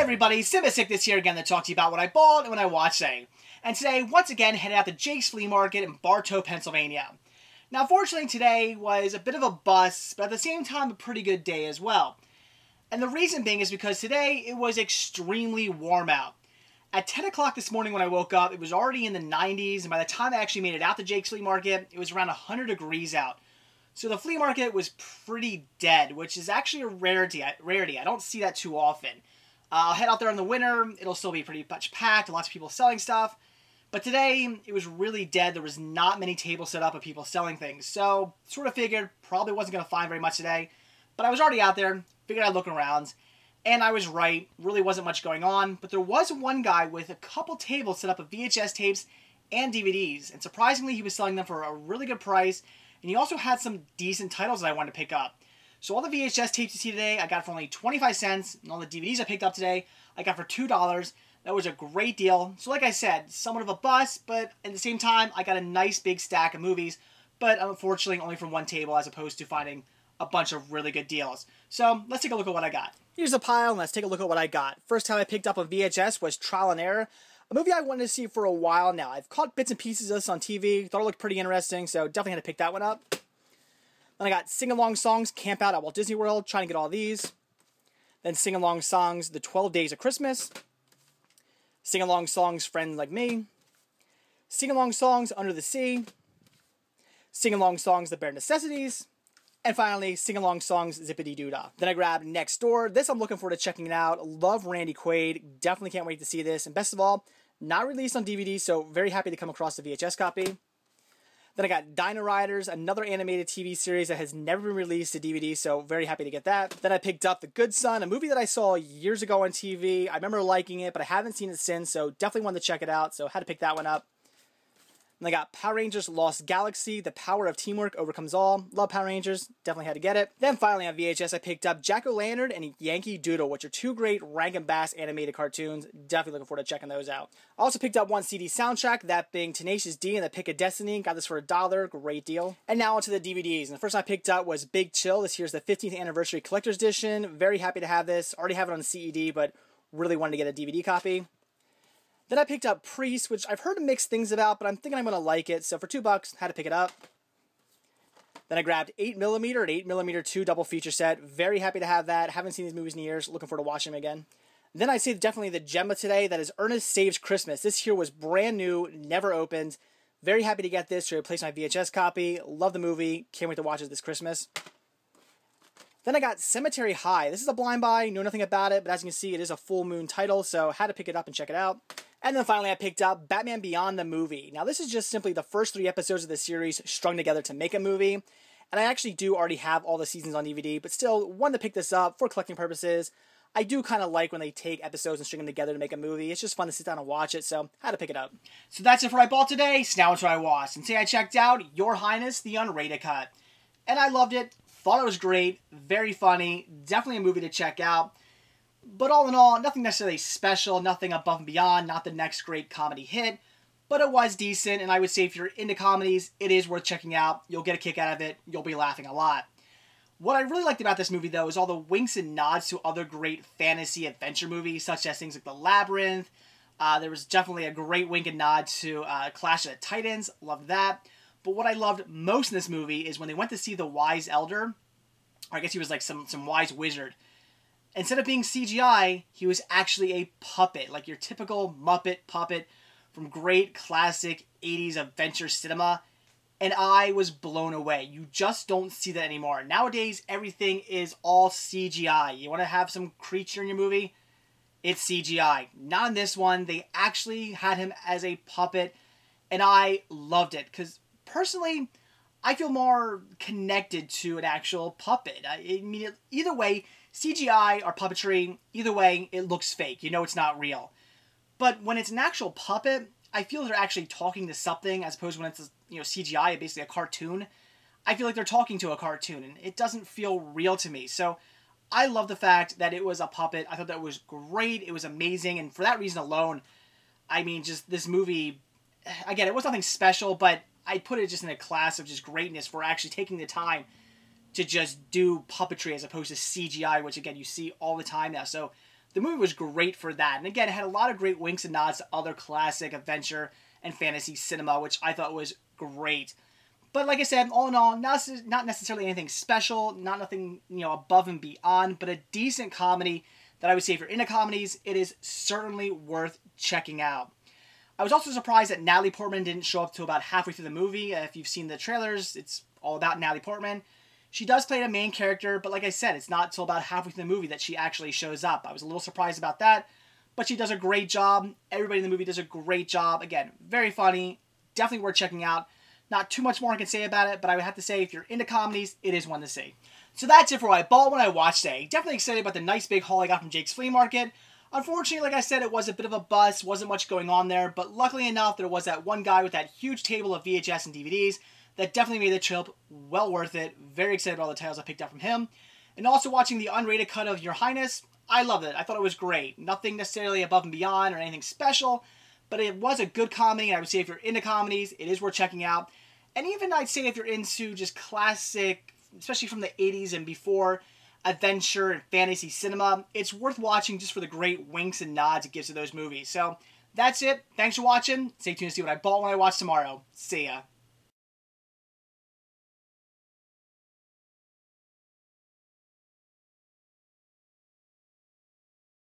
everybody, Sickness here again to talk to you about what I bought and what I watched today. And today, once again, headed out to Jake's Flea Market in Bartow, Pennsylvania. Now, fortunately, today was a bit of a bust, but at the same time, a pretty good day as well. And the reason being is because today, it was extremely warm out. At 10 o'clock this morning when I woke up, it was already in the 90s, and by the time I actually made it out to Jake's Flea Market, it was around 100 degrees out. So the flea market was pretty dead, which is actually a rarity. I don't see that too often. I'll head out there in the winter. It'll still be pretty much packed. Lots of people selling stuff. But today, it was really dead. There was not many tables set up of people selling things. So, sort of figured probably wasn't going to find very much today. But I was already out there. Figured I'd look around. And I was right. Really wasn't much going on. But there was one guy with a couple tables set up of VHS tapes and DVDs. And surprisingly, he was selling them for a really good price. And he also had some decent titles that I wanted to pick up. So all the VHS tapes you see today, I got for only 25 cents. And all the DVDs I picked up today, I got for $2. That was a great deal. So like I said, somewhat of a bust, but at the same time, I got a nice big stack of movies. But unfortunately, only from one table as opposed to finding a bunch of really good deals. So let's take a look at what I got. Here's a pile, and let's take a look at what I got. First time I picked up a VHS was Trial and Error. A movie I wanted to see for a while now. I've caught bits and pieces of this on TV. Thought it looked pretty interesting, so definitely had to pick that one up. Then I got Sing-Along Songs, Camp Out at Walt Disney World. Trying to get all these. Then Sing-Along Songs, The 12 Days of Christmas. Sing-Along Songs, Friends Like Me. Sing-Along Songs, Under the Sea. Sing-Along Songs, The Bare Necessities. And finally, Sing-Along Songs, Zippity Doo Dah. Then I grabbed Next Door. This I'm looking forward to checking it out. Love Randy Quaid. Definitely can't wait to see this. And best of all, not released on DVD, so very happy to come across the VHS copy. Then I got Dino Riders, another animated TV series that has never been released to DVD, so very happy to get that. Then I picked up The Good Son, a movie that I saw years ago on TV. I remember liking it, but I haven't seen it since, so definitely wanted to check it out, so had to pick that one up. And I got Power Rangers Lost Galaxy, The Power of Teamwork Overcomes All. Love Power Rangers, definitely had to get it. Then finally on VHS I picked up Jack-O-Lantern and Yankee Doodle, which are two great Rankin Bass animated cartoons. Definitely looking forward to checking those out. I also picked up one CD soundtrack, that being Tenacious D and The Pick of Destiny. Got this for $1, great deal. And now onto the DVDs. And the first one I picked up was Big Chill. This here's the 15th Anniversary Collector's Edition. Very happy to have this. Already have it on CED, but really wanted to get a DVD copy. Then I picked up Priest, which I've heard mixed things about, but I'm thinking I'm going to like it. So for $2, had to pick it up. Then I grabbed 8mm and 8mm 2 double feature set. Very happy to have that. Haven't seen these movies in years. Looking forward to watching them again. Then I say definitely the gem of today. That is Ernest Saves Christmas. This here was brand new, never opened. Very happy to get this to replace my VHS copy. Love the movie. Can't wait to watch it this Christmas. Then I got Cemetery High. This is a blind buy. Know nothing about it, but as you can see, it is a full moon title, so had to pick it up and check it out. And then finally I picked up Batman Beyond the movie. Now this is just simply the first 3 episodes of the series strung together to make a movie. And I actually do already have all the seasons on DVD, but still wanted to pick this up for collecting purposes. I do kind of like when they take episodes and string them together to make a movie. It's just fun to sit down and watch it, so had to pick it up. So that's it for what I bought today. So now it's what I watched. And today I checked out Your Highness, the Unrated cut. And I loved it. Thought it was great. Very funny. Definitely a movie to check out. But all in all, nothing necessarily special, nothing above and beyond, not the next great comedy hit, but it was decent, and I would say if you're into comedies, it is worth checking out. You'll get a kick out of it. You'll be laughing a lot. What I really liked about this movie, though, is all the winks and nods to other great fantasy adventure movies, such as things like The Labyrinth. There was definitely a great wink and nod to Clash of the Titans. Loved that. But what I loved most in this movie is when they went to see the Wise Elder, or I guess he was like some wise wizard. Instead of being CGI, he was actually a puppet, like your typical Muppet puppet from great classic 80s adventure cinema, and I was blown away. You just don't see that anymore. Nowadays, everything is all CGI. You want to have some creature in your movie? It's CGI. Not in this one. They actually had him as a puppet, and I loved it, because personally, I feel more connected to an actual puppet. I mean, either way, CGI or puppetry, either way, it looks fake. You know it's not real. But when it's an actual puppet, I feel they're actually talking to something as opposed to when it's CGI, basically a cartoon. I feel like they're talking to a cartoon, and it doesn't feel real to me. So I love the fact that it was a puppet. I thought that was great. It was amazing, and for that reason alone, I mean, just this movie, again, it was nothing special, but I put it just in a class of just greatness for actually taking the time to just do puppetry as opposed to CGI, which again you see all the time now. So the movie was great for that. And again, it had a lot of great winks and nods to other classic adventure and fantasy cinema, which I thought was great. But like I said, all in all, not necessarily anything special, not nothing, above and beyond, but a decent comedy that I would say if you're into comedies, it is certainly worth checking out. I was also surprised that Natalie Portman didn't show up till about halfway through the movie. If you've seen the trailers, it's all about Natalie Portman. She does play the main character, but like I said, it's not till about halfway through the movie that she actually shows up. I was a little surprised about that, but she does a great job. Everybody in the movie does a great job. Again, very funny, definitely worth checking out. Not too much more I can say about it, but I would have to say if you're into comedies, it is one to see. So that's it for what I bought when I watched today. Definitely excited about the nice big haul I got from Jake's Flea Market. Unfortunately, like I said, it was a bit of a bust, wasn't much going on there, but luckily enough, there was that one guy with that huge table of VHS and DVDs that definitely made the trip well worth it. Very excited about all the titles I picked up from him. And also watching the unrated cut of Your Highness, I loved it. I thought it was great. Nothing necessarily above and beyond or anything special, but it was a good comedy, and I would say if you're into comedies, it is worth checking out. And even I'd say if you're into just classic, especially from the 80s and before, adventure and fantasy cinema, it's worth watching just for the great winks and nods it gives to those movies. So that's it. Thanks for watching. Stay tuned to see what I bought when I watch tomorrow. See ya.